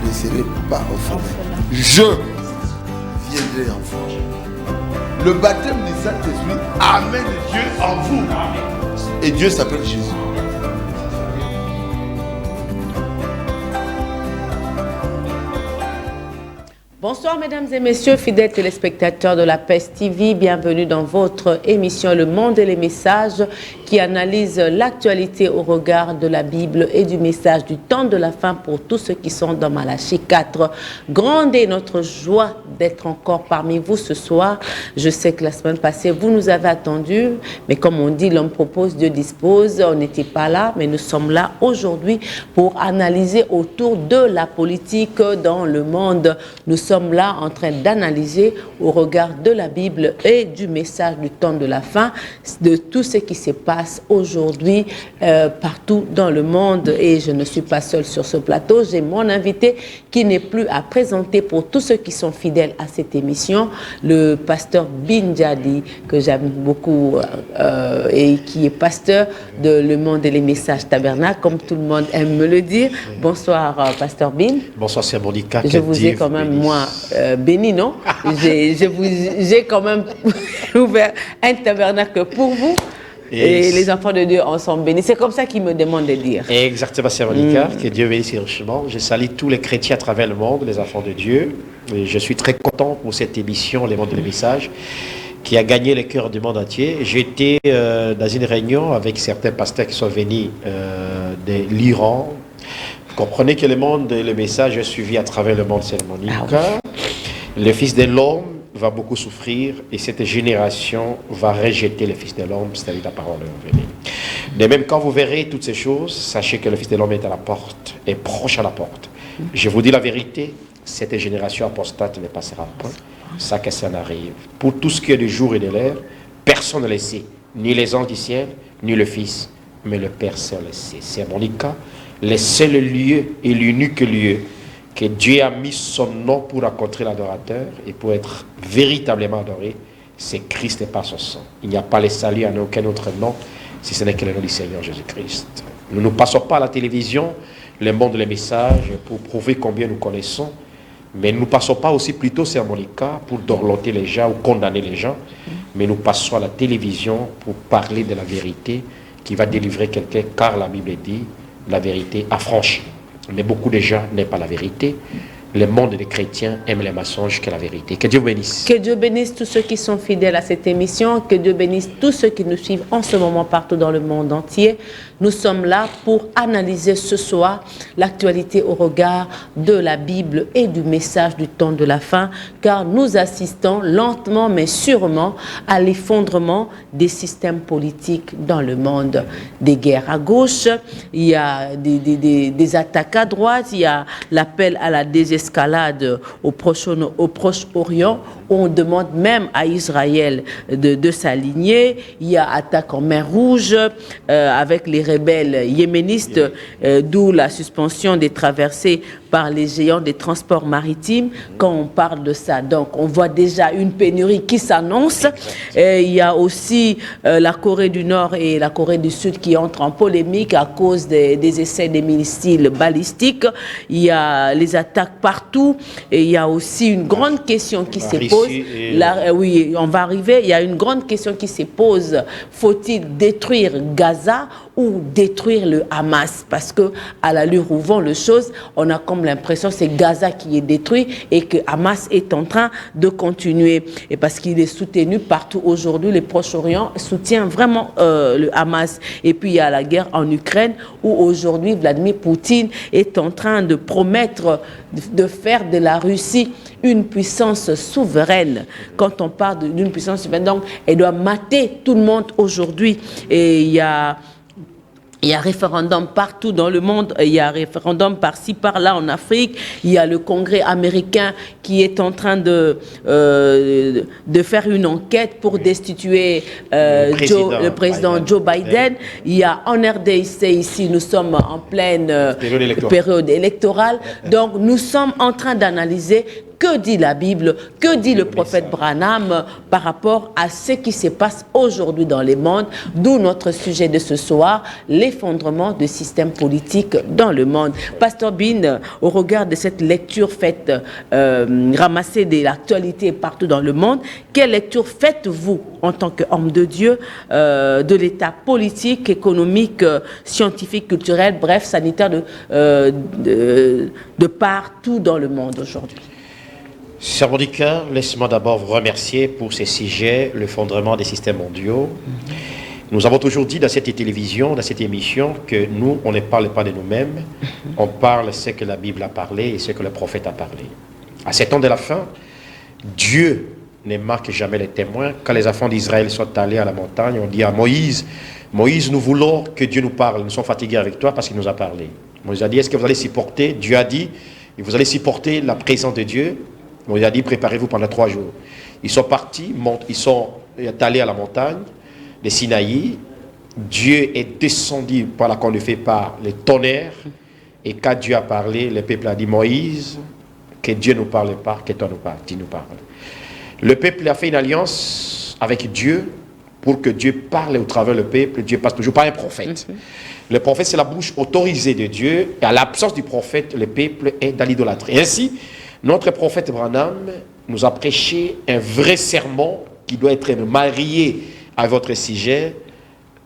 ne serai pas orphelin. Je viendrai en vous. Le baptême du Saint-Esprit amène Dieu en vous. Et Dieu s'appelle Jésus. Bonsoir mesdames et messieurs, fidèles téléspectateurs de la PES TV, bienvenue dans votre émission Le Monde et les Messages qui analyse l'actualité au regard de la Bible et du message du temps de la fin pour tous ceux qui sont dans Malachie 4. Grande est notre joie d'être encore parmi vous ce soir. Je sais que la semaine passée, vous nous avez attendus, mais comme on dit, l'homme propose, Dieu dispose. On n'était pas là, mais nous sommes là aujourd'hui pour analyser autour de la politique dans le monde. Nous sommes là en train d'analyser au regard de la Bible et du message du temps de la fin, de tout ce qui se passe aujourd'hui partout dans le monde. Et je ne suis pas seule sur ce plateau, j'ai mon invité qui n'est plus à présenter pour tous ceux qui sont fidèles à cette émission, le pasteur Binjadi, que j'aime beaucoup et qui est pasteur de Le Monde et les Messages Tabernacle, comme tout le monde aime me le dire. Bonsoir pasteur Bin. Bonsoir Sœur Monica. Je vous ai quand même, moi, béni, non? J'ai quand même ouvert un tabernacle pour vous. Et les enfants de Dieu en sont bénis. C'est comme ça qu'ils me demandent de dire. Exactement, Sœur Monica. Que Dieu bénisse richement. Je salue tous les chrétiens à travers le monde, les enfants de Dieu. Et je suis très content pour cette émission, Les Mondes et les Messages, qui a gagné le cœur du monde entier. J'étais dans une réunion avec certains pasteurs qui sont venus de l'Iran. Vous comprenez que le monde et le message est suivi à travers le monde, Sœur Monica. Le Fils de l'homme va beaucoup souffrir et cette génération va rejeter le Fils de l'homme, c'est-à-dire la parole de venir. De même, quand vous verrez toutes ces choses, sachez que le Fils de l'homme est à la porte, est proche à la porte. Je vous dis la vérité, cette génération apostate ne passera pas. Ça que ça n'arrive. Pour tout ce qui est du jour et de l'heure, personne ne le sait. Ni les anges du ciel, ni le Fils, mais le Père seul le sait. C'est Monica, le seul lieu et l'unique lieu que Dieu a mis son nom pour rencontrer l'adorateur et pour être véritablement adoré, c'est Christ et par son sang. Il n'y a pas le salut en aucun autre nom, si ce n'est que le nom du Seigneur Jésus-Christ. Nous ne passons pas à la télévision, le monde, les messages, pour prouver combien nous connaissons, mais nous ne passons pas aussi plutôt, Sœur Monica, pour dorloter les gens ou condamner les gens, mais nous passons à la télévision pour parler de la vérité qui va délivrer quelqu'un, car la Bible dit, la vérité affranchit. Mais beaucoup de gens n'aiment pas la vérité. Le monde des chrétiens aime les mensonges que la vérité. Que Dieu bénisse. Que Dieu bénisse tous ceux qui sont fidèles à cette émission. Que Dieu bénisse tous ceux qui nous suivent en ce moment partout dans le monde entier. Nous sommes là pour analyser ce soir l'actualité au regard de la Bible et du message du temps de la fin, car nous assistons lentement mais sûrement à l'effondrement des systèmes politiques dans le monde. Des guerres à gauche, il y a des attaques à droite, il y a l'appel à la désescalade au Proche-Orient. On demande même à Israël de s'aligner. Il y a attaque en mer Rouge avec les rebelles yéménistes, d'où la suspension des traversées par les géants des transports maritimes. Quand on parle de ça, donc on voit déjà une pénurie qui s'annonce. Il y a aussi la Corée du Nord et la Corée du Sud qui entrent en polémique à cause des essais des missiles balistiques. Il y a les attaques partout et il y a aussi une grande question qui se pose. Oui, on va arriver. Il y a une grande question qui se pose. Faut-il détruire Gaza ou détruire le Hamas? Parce que à l'allure où vont les choses, on a comme l'impression que c'est Gaza qui est détruit et que Hamas est en train de continuer. Et parce qu'il est soutenu partout aujourd'hui, le Proche-Orient soutient vraiment le Hamas. Et puis il y a la guerre en Ukraine où aujourd'hui Vladimir Poutine est en train de promettre de faire de la Russie une puissance souveraine. Quand on parle d'une puissance souveraine, donc elle doit mater tout le monde aujourd'hui. Et il y a référendum partout dans le monde, il y a référendum par-ci, par-là en Afrique, il y a le Congrès américain qui est en train de faire une enquête pour destituer le président Joe Biden. Il y a en RDC ici, nous sommes en pleine période électorale. Donc nous sommes en train d'analyser que dit la Bible, que dit le prophète Branham par rapport à ce qui se passe aujourd'hui dans le monde, d'où notre sujet de ce soir, l'effondrement du système politique dans le monde. Pasteur Bin, au regard de cette lecture faite, ramassée de l'actualité partout dans le monde, quelle lecture faites-vous en tant qu'homme de Dieu de l'état politique, économique, scientifique, culturel, bref, sanitaire de partout dans le monde aujourd'hui? Sœur Monica, laisse-moi d'abord vous remercier pour ces sujets, l'effondrement des systèmes mondiaux. Nous avons toujours dit dans cette télévision, dans cette émission, que nous, on ne parle pas de nous-mêmes, on parle ce que la Bible a parlé et ce que le prophète a parlé. À ces temps de la fin, Dieu ne marque jamais les témoins. Quand les enfants d'Israël sont allés à la montagne, on dit à Moïse, Moïse, nous voulons que Dieu nous parle, nous sommes fatigués avec toi parce qu'il nous a parlé. Moïse a dit, est-ce que vous allez supporter? Dieu a dit, vous allez supporter la présence de Dieu. Moïse a dit, préparez-vous pendant 3 jours. Ils sont partis, ils sont allés à la montagne de Sinaï. Dieu est descendu par la conduite par les tonnerres. Et quand Dieu a parlé, le peuple a dit, Moïse, que Dieu ne nous parle pas, que toi tu nous parles. Le peuple a fait une alliance avec Dieu pour que Dieu parle au travers le peuple. Dieu passe toujours par un prophète. Le prophète, c'est la bouche autorisée de Dieu. Et à l'absence du prophète, le peuple est dans l'idolâtrie. Ainsi, notre prophète Branham nous a prêché un vrai sermon qui doit être marié à votre sujet,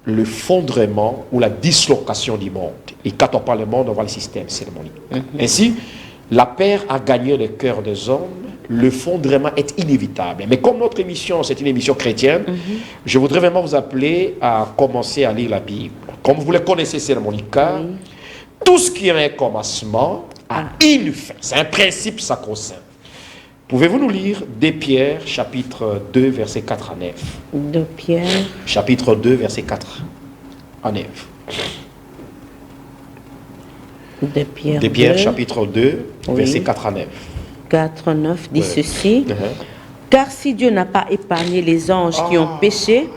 le fondement ou la dislocation du monde. Et quand on parle du monde, on voit le système cérémonial. Ainsi, la paix a gagné le cœur des hommes. Le fondement est inévitable. Mais comme notre émission, c'est une émission chrétienne, je voudrais vraiment vous appeler à commencer à lire la Bible. Comme vous le connaissez, c'est Monica, tout ce qui a un commencement a une fin. C'est un principe sacro-saint. Pouvez-vous nous lire 2 Pierre, chapitre 2, verset 4 à 9? 2 Pierre. Chapitre 2, verset 4 à 9. 2 Pierre, 2 Pierre, chapitre 2, verset 4 à 9. 4, 9 dit ceci. Car si Dieu n'a pas épargné les anges qui ont péché,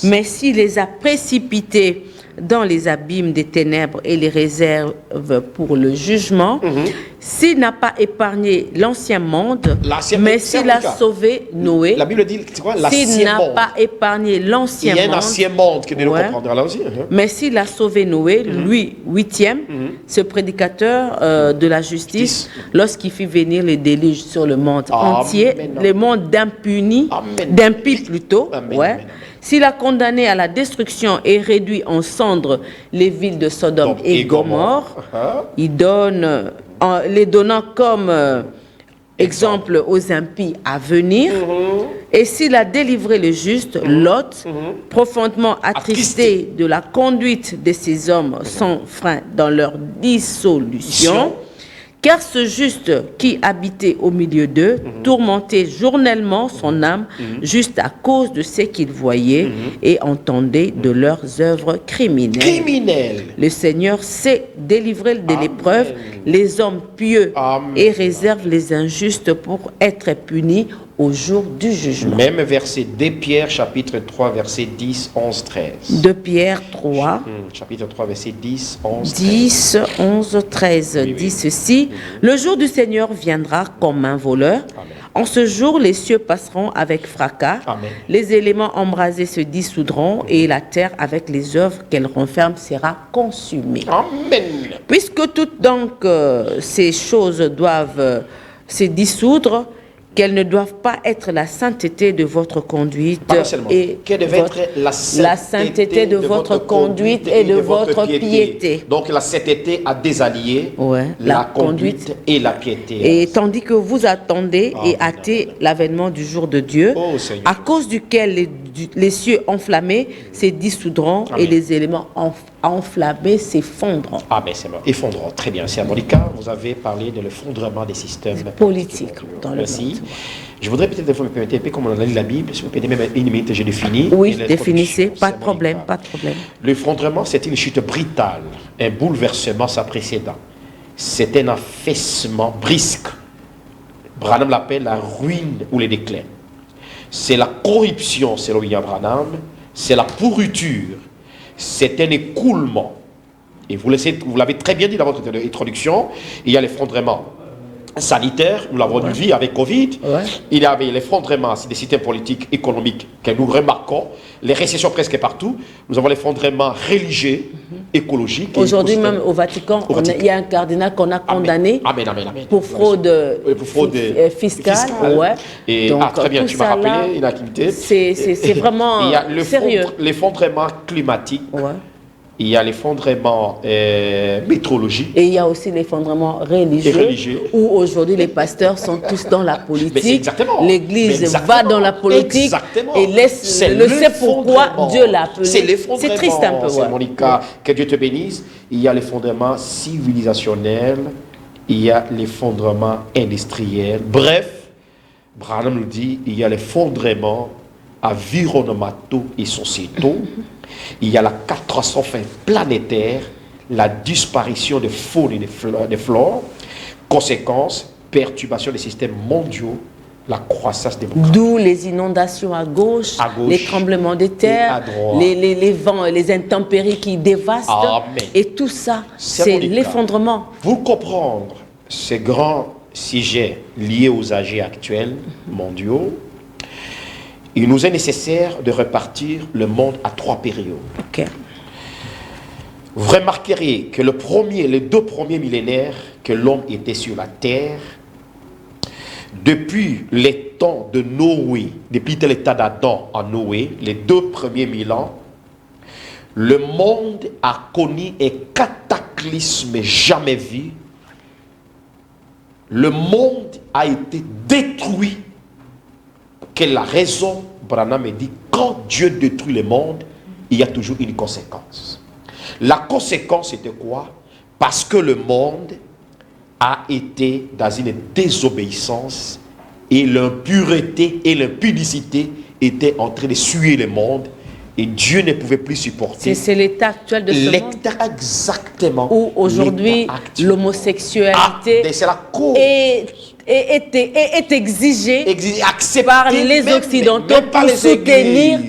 mais s'il les a précipités dans les abîmes des ténèbres et les réserve pour le jugement, s'il n'a pas épargné l'ancien monde, mais s'il a sauvé Noé, la Bible dit, c'est quoi? S'il n'a pas épargné l'ancien monde, il y a un ancien monde que nous comprendrons l'ancien. Mais s'il a sauvé Noé, lui, 8e, ce prédicateur de la justice, lorsqu'il fit venir les déluges sur le monde entier, le monde d'impie plutôt, s'il a condamné à la destruction et réduit en cendres les villes de Sodome et Gomorrhe, il donne, les donnant comme exemple aux impies à venir. Et s'il a délivré le juste, Lot, profondément attristé de la conduite de ces hommes sans frein dans leur dissolution, car ce juste qui habitait au milieu d'eux tourmentait journellement son âme juste à cause de ce qu'il voyait et entendait de leurs œuvres criminelles. Le Seigneur sait délivrer de l'épreuve les hommes pieux et réserve les injustes pour être punis au jour du jugement. Même verset 2 Pierre, chapitre 3, verset 10, 11, 13. 2 Pierre 3, chapitre 3, verset 10, 11, 13. 10, 11, 13 dit ceci. Le jour du Seigneur viendra comme un voleur. En ce jour, les cieux passeront avec fracas. Les éléments embrasés se dissoudront et la terre, avec les œuvres qu'elle renferme, sera consumée. Amen. Puisque toutes donc ces choses doivent se dissoudre, qu'elles ne doivent pas être la sainteté de votre conduite et la sainteté de votre conduite et de votre piété. Donc la sainteté a désallié la conduite et la piété. Et tandis que vous attendez et hâtez l'avènement du jour de Dieu, à cause duquel les cieux enflammés se dissoudront et les éléments enflammés s'effondront. Ah ben c'est bon, effondront, très bien. C'est Monica, vous avez parlé de l'effondrement des systèmes politiques dans le monde. Je voudrais peut-être, vous me permettez, un peu comme on a lu la Bible, si vous permettez même une minute, j'ai défini. Oui, définissez, pas de problème, pas de problème. L'effondrement, c'est une chute brutale, un bouleversement sans précédent. C'est un affaissement brusque. Branham l'appelle la ruine ou le déclin. C'est la corruption, selon William Branham, c'est la pourriture, c'est un écoulement. Et vous l'avez très bien dit dans votre introduction, il y a l'effondrement sanitaire, nous l'avons vu avec Covid. Ouais. Il y avait l'effondrement des systèmes politiques, économiques que nous remarquons, les récessions presque partout. Nous avons l'effondrement religieux, écologique. Aujourd'hui même au Vatican, il y a un cardinal qu'on a condamné pour fraude fiscale. Ouais. Et donc, très bien, tu m'as rappelé, inactivité. C'est vraiment il y a sérieux. L'effondrement climatique. Ouais. Il y a l'effondrement météorologique. Et il y a aussi l'effondrement religieux, où aujourd'hui les pasteurs sont tous dans la politique. L'Église va dans la politique et laisse le sait pourquoi Dieu l'a appelé. C'est triste un peu. C'est Monica, que Dieu te bénisse. Il y a l'effondrement civilisationnel, il y a l'effondrement industriel. Bref, Branham nous dit il y a l'effondrement environnementaux et sociétaux. Il y a la catastrophe planétaire, la disparition de faune et de flore, conséquences, perturbation des systèmes mondiaux, la croissance démographique. D'où les inondations à gauche, les tremblements de terre, les vents, les intempéries qui dévastent. Amen. Et tout ça, c'est l'effondrement. Pour comprendre ces grands sujets liés aux âges actuels mondiaux, il nous est nécessaire de repartir le monde à 3 périodes. Okay. Vous remarquerez que les 2 premiers millénaires que l'homme était sur la terre, depuis les temps de Noé, depuis l'état d'Adam à Noé, les 2 premiers 1000 ans, le monde a connu un cataclysme jamais vu. Le monde a été détruit. Quelle est la raison? Branham me dit, quand Dieu détruit le monde, il y a toujours une conséquence. La conséquence était quoi? Parce que le monde a été dans une désobéissance et l'impureté et l'impudicité étaient en train de suer le monde et Dieu ne pouvait plus supporter. C'est l'état actuel de ce monde. L'état exactement. Où aujourd'hui l'homosexualité est exigée par les Occidentaux pour soutenir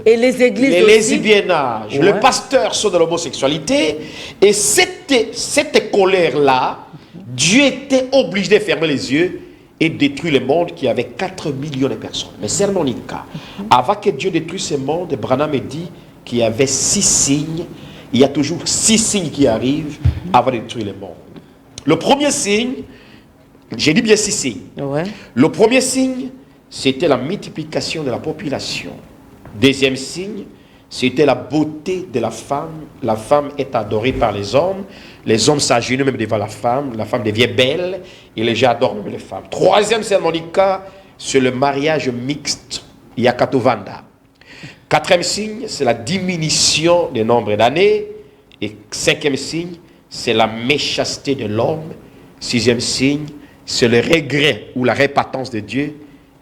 et les églises les aussi. lesbiennages, le pasteur sont de l'homosexualité et cette colère-là, Dieu était obligé de fermer les yeux et détruire le monde qui avait 4 millions de personnes. Mais c'est Monica. Avant que Dieu détruise ce monde, Branham me dit qu'il y avait 6 signes. Il y a toujours 6 signes qui arrivent avant de détruire le monde. Le premier signe, j'ai dit bien 6 signes. Ouais. Le premier signe, c'était la multiplication de la population. Deuxième signe, c'était la beauté de la femme. La femme est adorée par les hommes s'agenouillent même devant la femme devient belle, et les gens adorent même les femmes. Troisième, c'est Monica, c'est le mariage mixte, Yakatovanda. Quatrième signe, c'est la diminution du nombre d'années, et 5e signe, c'est la méchanceté de l'homme. 6e signe, c'est le regret ou la répentance de Dieu,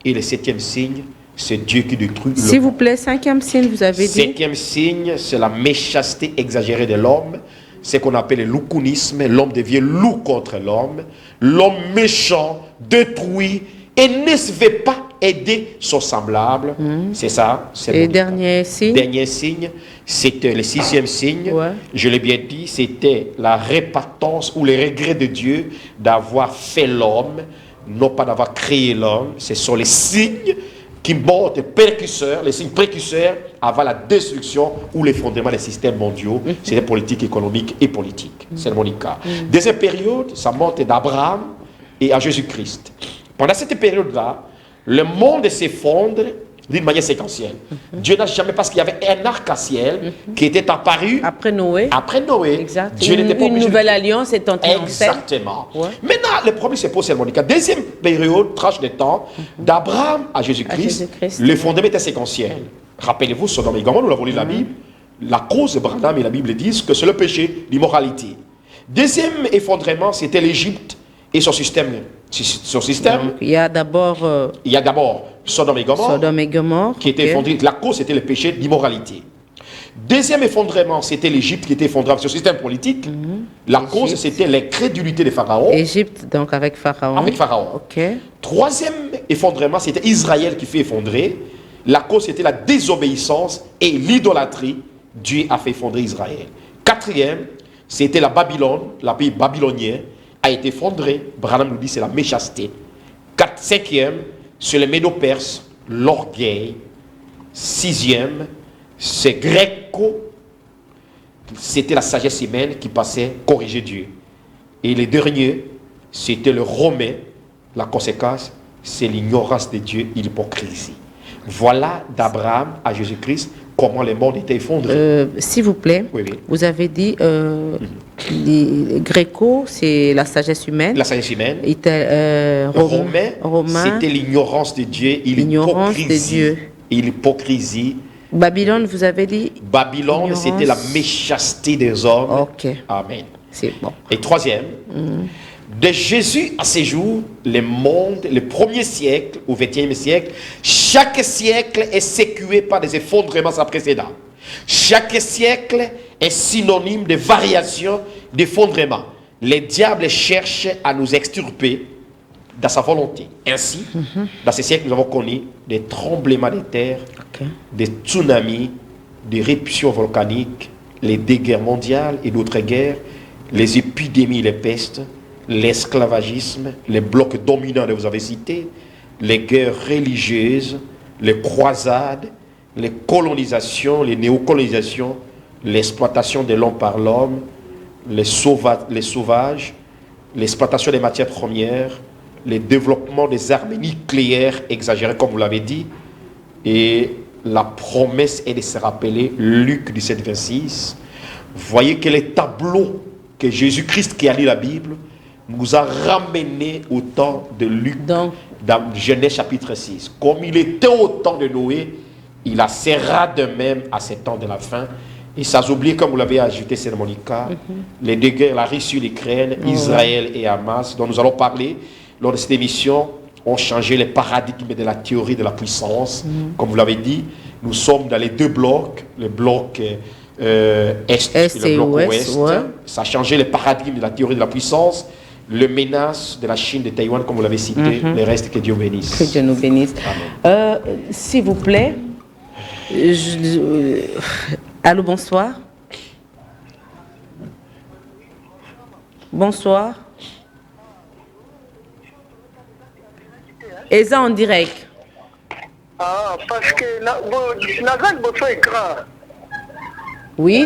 et le 7e signe, c'est Dieu qui détruit le monde. S'il vous plaît, 5e signe, vous avez dit. 5e signe, c'est la méchanceté exagérée de l'homme. C'est ce qu'on appelle le loucounisme. L'homme devient loup contre l'homme. L'homme méchant, détruit et ne se veut pas aider son semblable. C'est ça. Et dernier signe. Dernier signe, c'était le 6e signe. Ouais. Je l'ai bien dit, c'était la répentance ou le regret de Dieu d'avoir fait l'homme, non pas d'avoir créé l'homme. Ce sont les signes qui montent précurseurs, les signes précurseurs avant la destruction ou l'effondrement des systèmes mondiaux, c'est les politiques économiques et politiques. C'est mon cas. Deuxième période, ça monte d'Abraham et à Jésus-Christ. Pendant cette période-là, le monde s'effondre d'une manière séquentielle. Dieu n'a jamais, parce qu'il y avait un arc-en-ciel qui était apparu après Noé. Exact. Dieu n'était pas obligé. Une nouvelle alliance est entrée en scène. Exactement. Ouais. Maintenant, le problème se pose, c'est Monica. Deuxième période, tranche de temps, d'Abraham à Jésus-Christ, le fondement était séquentiel. Rappelez-vous, Sodome et Gomorrhe, nous l'avons lu dans la Bible. La cause de Branham et la Bible disent que c'est le péché, l'immoralité. Deuxième effondrement, c'était l'Égypte et son système. Donc, il y a d'abord Sodome et Gomorre, qui était effondré. La cause, c'était le péché d'immoralité. Deuxième effondrement, c'était l'Égypte qui était effondrée avec son système politique. La cause, c'était l'incrédulité de Pharaon. Égypte, donc avec Pharaon. Okay. Troisième effondrement, c'était Israël qui fait effondrer. La cause, c'était la désobéissance et l'idolâtrie. Dieu a fait effondrer Israël. Quatrième, c'était la Babylone, la pays babylonien, a été effondré. Branham nous dit c'est la méchanceté. 5e, c'est le médo-perse, l'orgueil. 6e, c'est Gréco. C'était la sagesse humaine qui passait corriger Dieu. Et le dernier, c'était le romain. La conséquence, c'est l'ignorance de Dieu et l'hypocrisie. Voilà d'Abraham à Jésus-Christ comment le monde était effondré. S'il vous plaît, Oui, oui. vous avez dit les Gréco, c'est la sagesse humaine. La sagesse humaine. Romain, c'était l'ignorance de Dieu et l'ignorance de Dieu. Et l'hypocrisie. Babylone, vous avez dit Babylone, c'était la méchanceté des hommes. Ok. Amen. C'est bon. Et 3e, de Jésus à ces jours, le monde, le 1er siècle au 20e siècle, chaque siècle est sécué par des effondrements sans précédent. Chaque siècle est synonyme de variation, d'effondrement. Les diables cherchent à nous extirper dans sa volonté. Ainsi, dans ces siècles, nous avons connu des tremblements de terre, des tsunamis, des éruptions volcaniques, les deux guerres mondiales et d'autres guerres, les épidémies, les pestes, l'esclavagisme, les blocs dominants que vous avez cités, les guerres religieuses, les croisades, les colonisations, les néocolonisations, l'exploitation de l'homme par l'homme, les sauvages, l'exploitation des matières premières, le développement des armes nucléaires exagérées, comme vous l'avez dit, et la promesse est de se rappeler Luc 17, 26. Voyez que les tableaux que Jésus-Christ qui a lu la Bible nous a ramenés au temps de Luc, dans Genèse chapitre 6. Comme il était au temps de Noé, il sera de même à ces temps de la fin. Et sans oublier, comme vous l'avez ajouté, c'est Monica, les deux guerres, la Russie et l'Ukraine, Israël et Hamas, dont nous allons parler lors de cette émission, ont changé les paradigmes de la théorie de la puissance. Comme vous l'avez dit, nous sommes dans les deux blocs, le bloc Est et le bloc Ouest. Ça a changé les paradigmes de la théorie de la puissance. Le menace de la Chine, de Taïwan, comme vous l'avez cité, les restes, que Dieu bénisse. Que Dieu nous bénisse. S'il vous plaît, allô, bonsoir. Bonsoir. Et ça en direct. Ah, parce que votre écran. Oui.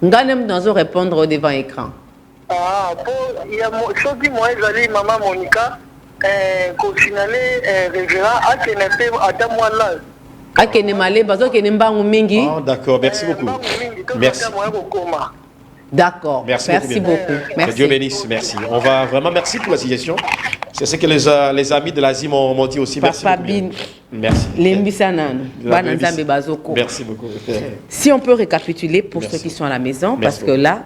Nganem dans répondre devant écran. Ah, il y a chose dit moi j'allais maman Monica qu'on signalait révérend à Kenepe à moi là. À Kenemale bazo Kenemba mingi. Oh, d'accord, merci beaucoup. Merci. D'accord. Merci beaucoup. Merci. Que Dieu bénisse. Merci. On va vraiment merci pour la suggestion. C'est ce que les amis de l'Asie m'ont dit aussi. Merci beaucoup. Merci. Merci beaucoup. Si on peut récapituler pour ceux qui sont à la maison, parce que là,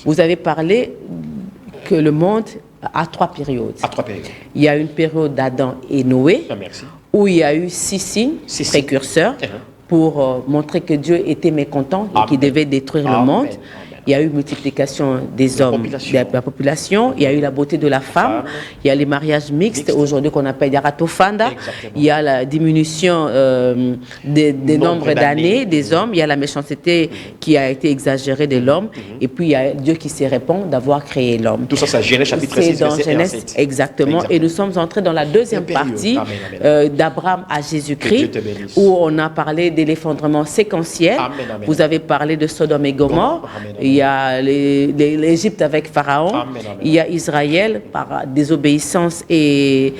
vous avez parlé que le monde a 3 périodes. Il y a une période d'Adam et Noé, où il y a eu 6 signes précurseurs pour montrer que Dieu était mécontent et qu'il devait détruire le monde. Il y a eu multiplication des hommes, de la population, il y a eu la beauté de la femme, il y a les mariages mixtes, aujourd'hui qu'on appelle Yaratofanda, il y a la diminution des nombres d'années des hommes, il y a la méchanceté qui a été exagérée de l'homme, et puis il y a Dieu qui se répand d'avoir créé l'homme. Tout ça, c'est Genèse chapitre 6, dans Genèse, exactement, et nous sommes entrés dans la deuxième partie d'Abraham à Jésus-Christ, où on a parlé de l'effondrement séquentiel, vous avez parlé de Sodome et Gomorrhe, il y a l'Égypte avec Pharaon, il y a Israël par désobéissance et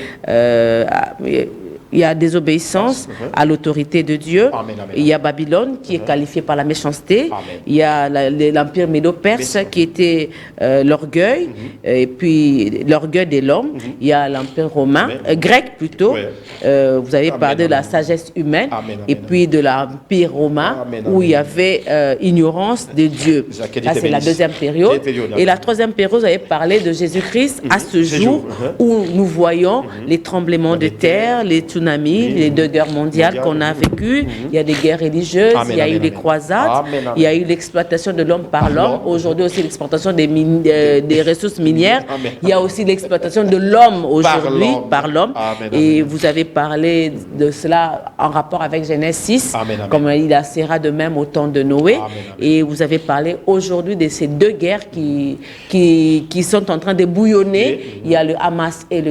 il y a désobéissance à l'autorité de Dieu. Il y a Babylone qui est qualifiée par la méchanceté. Il y a l'empire médo-perse qui était l'orgueil, et puis l'orgueil de l'homme. Il y a l'empire romain, grec plutôt. Vous avez parlé de la sagesse humaine, et puis de l'empire romain où il y avait ignorance de Dieu. Ça, c'est la deuxième période. Et la troisième période, vous avez parlé de Jésus-Christ à ce jour où nous voyons les tremblements de terre, les tsunamis, tsunamis, les 2 guerres mondiales qu'on a vécues. Il y a des guerres religieuses, il y a eu des croisades, il y a eu l'exploitation de l'homme par l'homme. Aujourd'hui aussi l'exploitation des ressources minières. Il y a aussi l'exploitation de l'homme aujourd'hui par l'homme. Et vous avez parlé de cela en rapport avec Genèse 6, comme il sera de même au temps de Noé. Et vous avez parlé aujourd'hui de ces 2 guerres qui sont en train de bouillonner. Il y a le Hamas et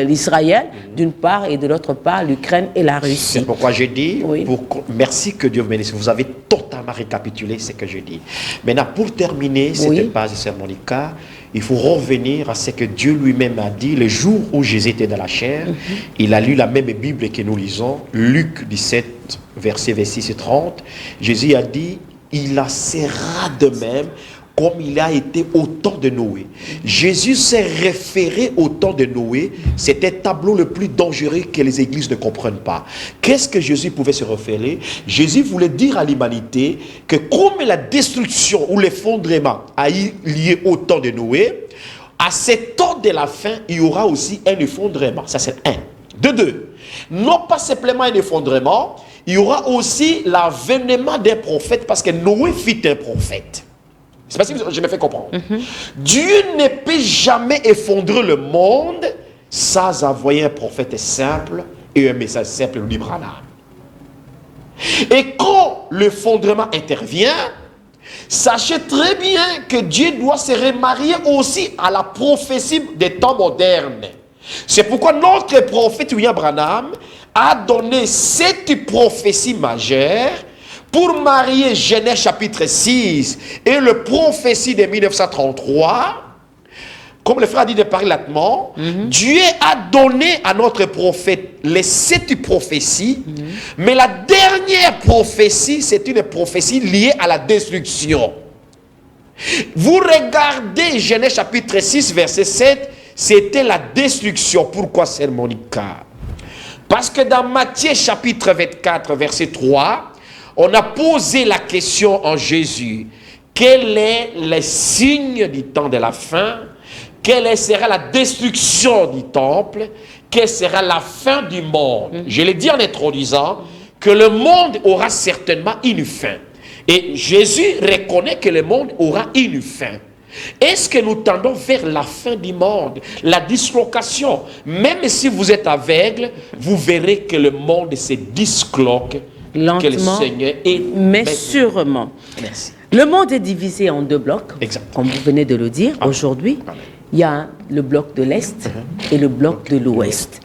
l'Israël, d'une part, et de l'autre part, l'Ukraine et la Russie. C'est pourquoi j'ai dit, merci que Dieu vous bénisse. Vous avez totalement récapitulé ce que je dis. Maintenant, pour terminer cette base de Sœur Monica, il faut revenir à ce que Dieu lui-même a dit le jour où Jésus était dans la chair. Il a lu la même Bible que nous lisons, Luc 17, versets 26 et 30. Jésus a dit, il la sera de même comme il a été au temps de Noé. Jésus s'est référé au temps de Noé. C'était un tableau le plus dangereux que les églises ne comprennent pas. Qu'est-ce que Jésus pouvait se référer? Jésus voulait dire à l'humanité que comme la destruction ou l'effondrement a eu lieu au temps de Noé, à ce temps de la fin, il y aura aussi un effondrement. Ça, c'est un. De deux, non pas simplement un effondrement, il y aura aussi l'avènement d'un prophète, parce que Noé fut un prophète. C'est parce que je me fais comprendre. Dieu ne peut jamais effondrer le monde sans envoyer un prophète simple et un message simple, nous dit Branham. Et quand l'effondrement intervient, sachez très bien que Dieu doit se remarier aussi à la prophétie des temps modernes. C'est pourquoi notre prophète William Branham a donné cette prophétie majeure pour marier Genèse chapitre 6 et le prophétie de 1933. Comme le frère a dit de parler lentement, Dieu a donné à notre prophète les 7 prophéties, mais la dernière prophétie, c'est une prophétie liée à la destruction. Vous regardez Genèse chapitre 6, verset 7, c'était la destruction. Pourquoi, Sœur Monica? Parce que dans Matthieu chapitre 24, verset 3, on a posé la question en Jésus. Quel est le signe du temps de la fin? Quelle sera la destruction du temple? Quelle sera la fin du monde? Je l'ai dit en introduisant que le monde aura certainement une fin. Et Jésus reconnaît que le monde aura une fin. Est-ce que nous tendons vers la fin du monde, la dislocation? Même si vous êtes aveugle, vous verrez que le monde se disloque. Lentement, que le Seigneur est mais sûrement. Merci. Le monde est divisé en 2 blocs, comme vous venez de le dire. Aujourd'hui, il y a le bloc de l'Est et le bloc de l'Ouest.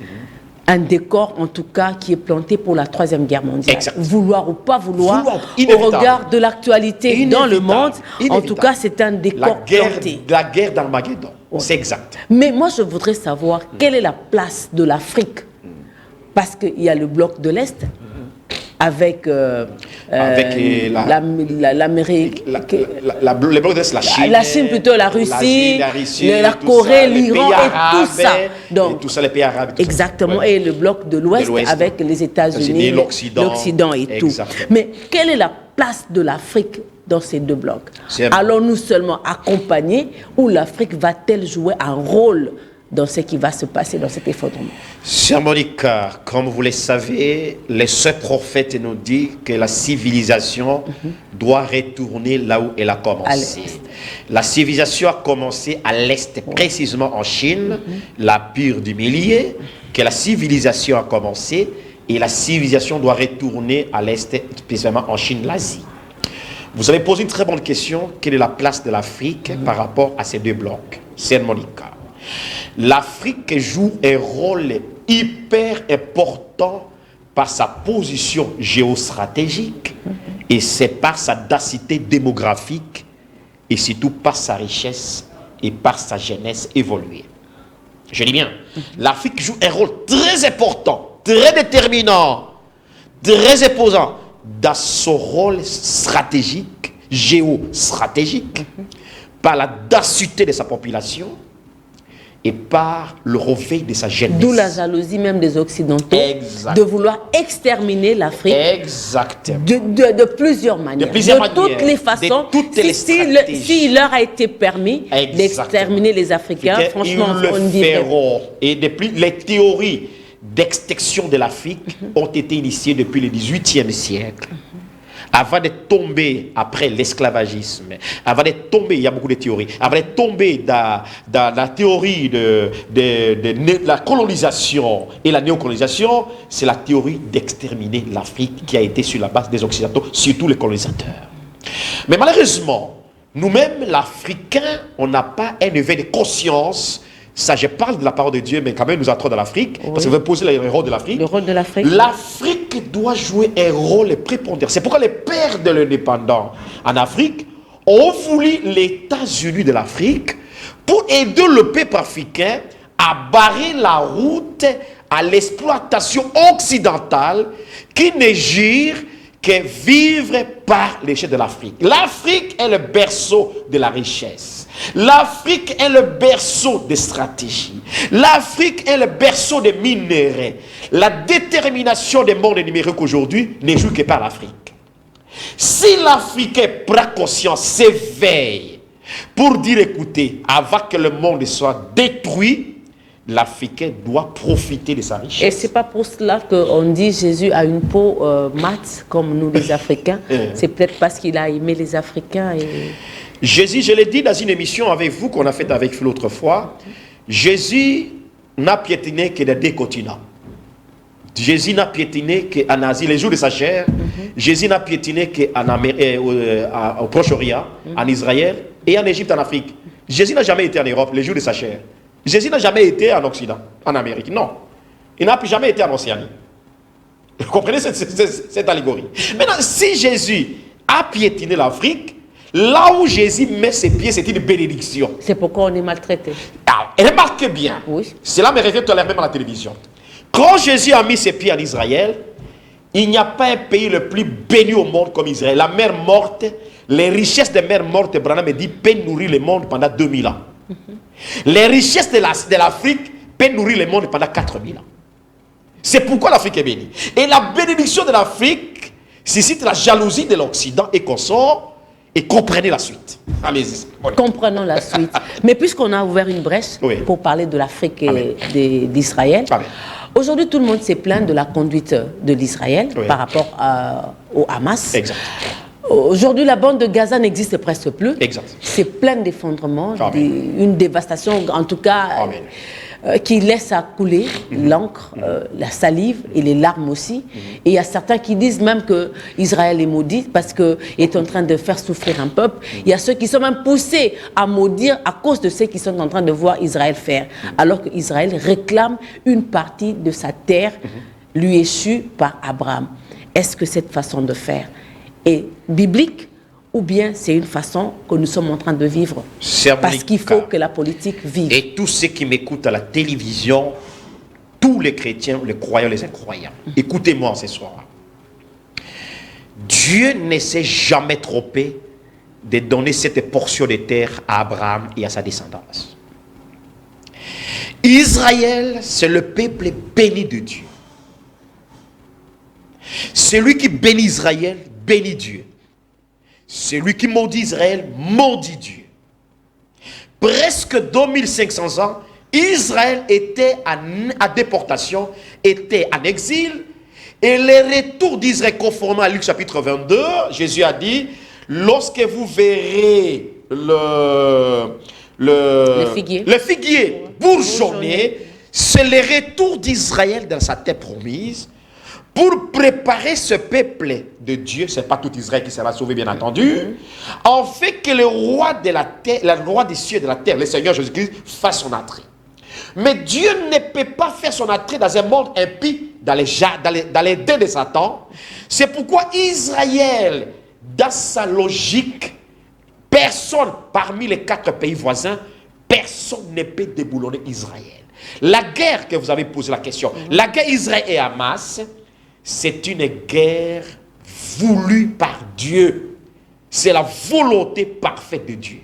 Un décor, en tout cas, qui est planté pour la 3e guerre mondiale. Vouloir ou pas vouloir, au regard de l'actualité dans le monde, en tout cas, c'est un décor planté. La guerre d'Armageddon, c'est exact. Mais moi, je voudrais savoir quelle est la place de l'Afrique. Parce qu'il y a le bloc de l'Est, avec l'Amérique, le bloc de la Chine, la Chine plutôt, la Russie, la Corée, l'Iran et tout ça. Donc, et tout ça, les pays arabes. Exactement, et le bloc de l'Ouest avec les États-Unis, l'Occident et tout. Mais quelle est la place de l'Afrique dans ces 2 blocs? Allons-nous seulement accompagner ou l'Afrique va-t-elle jouer un rôle dans ce qui va se passer dans cet effondrement? Sœur Monica, comme vous le savez, le seul prophète nous dit que la civilisation doit retourner là où elle a commencé. La civilisation a commencé à l'Est, précisément en Chine, la pure du milieu, que la civilisation a commencé, et la civilisation doit retourner à l'Est, spécialement en Chine, l'Asie. Vous avez posé une très bonne question, quelle est la place de l'Afrique par rapport à ces 2 blocs? Sœur Monica, l'Afrique joue un rôle hyper important par sa position géostratégique et c'est par sa densité démographique et surtout par sa richesse et par sa jeunesse évoluée. Je dis bien, l'Afrique joue un rôle très important, très déterminant, très imposant dans son rôle stratégique, géostratégique, par la densité de sa population et par le réveil de sa jeunesse. D'où la jalousie même des Occidentaux de vouloir exterminer l'Afrique de plusieurs manières. De toutes les façons, s'il leur a été permis d'exterminer les Africains, franchement, ils le feront. Et depuis les théories d'extinction de l'Afrique ont été initiées depuis le XVIIIe siècle. Avant de tomber après l'esclavagisme, avant de tomber, il y a beaucoup de théories, avant de tomber dans la théorie de la colonisation et la néocolonisation, c'est la théorie d'exterminer l'Afrique qui a été sur la base des Occidentaux, surtout les colonisateurs. Mais malheureusement, nous-mêmes, l'Africain, on n'a pas un éveil de conscience. Ça, je parle de la parole de Dieu, mais quand même, nous entrons dans l'Afrique. Oui. Parce que vous posez le rôle de l'Afrique. Le rôle de l'Afrique. L'Afrique doit jouer un rôle prépondérant. C'est pourquoi les pères de l'indépendant en Afrique ont voulu les États-Unis de l'Afrique pour aider le peuple africain à barrer la route à l'exploitation occidentale qui ne gire que vivre par les richesses de l'Afrique. L'Afrique est le berceau de la richesse. L'Afrique est le berceau des stratégies. L'Afrique est le berceau des minéraux. La détermination des mondes numériques aujourd'hui ne joue que par l'Afrique. Si l'Africain prend conscience, s'éveille pour dire, écoutez, avant que le monde soit détruit, l'Africain doit profiter de sa richesse. Et c'est pas pour cela qu'on dit Jésus a une peau mate comme nous les Africains. C'est peut-être parce qu'il a aimé les Africains. Et... Jésus, je l'ai dit dans une émission avec vous qu'on a faite avec vous l'autre fois, Jésus n'a piétiné que des deux continents. Jésus n'a piétiné qu'en Asie, les jours de sa chair. Jésus n'a piétiné qu'au Proche-Orient, en Israël et en Égypte, en Afrique. Jésus n'a jamais été en Europe, les jours de sa chair. Jésus n'a jamais été en Occident, en Amérique, non. Il n'a jamais été en Océanie. Vous comprenez cette allégorie? Maintenant, si Jésus a piétiné l'Afrique, là où Jésus met ses pieds, c'est une bénédiction. C'est pourquoi on est maltraité. Alors, remarquez bien, oui. Cela me revient tout à l'heure même à la télévision. Quand Jésus a mis ses pieds en Israël, il n'y a pas un pays le plus béni au monde comme Israël. La mer morte, les richesses des mers mortes, Branham me dit, peuvent nourrir le monde pendant 2000 ans. Les richesses de l'Afrique peuvent nourrir le monde pendant 4000 ans. C'est pourquoi l'Afrique est bénie. Et la bénédiction de l'Afrique suscite la jalousie de l'Occident et qu'on sort et comprenez la suite. Allez-y. Comprenons la suite. Mais puisqu'on a ouvert une brèche pour parler de l'Afrique et d'Israël, aujourd'hui tout le monde s'est plaint de la conduite de l'Israël par rapport au Hamas. Exact. Aujourd'hui, la bande de Gaza n'existe presque plus. Exact. C'est plein d'effondrements, une dévastation, en tout cas, qui laisse à couler l'encre, la salive et les larmes aussi. Et il y a certains qui disent même que Israël est maudit parce qu'il est en train de faire souffrir un peuple. Il y a ceux qui sont même poussés à maudire à cause de ceux qui sont en train de voir Israël faire. Alors qu'Israël réclame une partie de sa terre lui échue par Abraham. Est-ce que cette façon de faire est biblique ou bien c'est une façon que nous sommes en train de vivre? Parce qu'il faut que la politique vive. Et tous ceux qui m'écoutent à la télévision, tous les chrétiens, les croyants, les incroyants, écoutez-moi ce soir. Dieu ne s'est jamais trompé de donner cette portion de terre à Abraham et à sa descendance. Israël, c'est le peuple béni de Dieu. Celui qui bénit Israël, bénit Dieu. Celui qui maudit Israël, maudit Dieu. Presque 2500 ans, Israël était à déportation, était en exil. Et le retour d'Israël, conformément à Luc chapitre 22, Jésus a dit, lorsque vous verrez le figuier bourgeonner, c'est le retour d'Israël dans sa terre promise. Pour préparer ce peuple de Dieu, ce n'est pas tout Israël qui sera sauvé, bien entendu, en fait que le roi de la terre, le roi des cieux et de la terre, le Seigneur Jésus-Christ, fasse son entrée. Mais Dieu ne peut pas faire son entrée dans un monde impie, dans les dents de Satan. C'est pourquoi Israël, dans sa logique, personne parmi les 4 pays voisins, personne ne peut déboulonner Israël. La guerre que vous avez posé la question, la guerre Israël et Hamas, c'est une guerre voulue par Dieu. C'est la volonté parfaite de Dieu.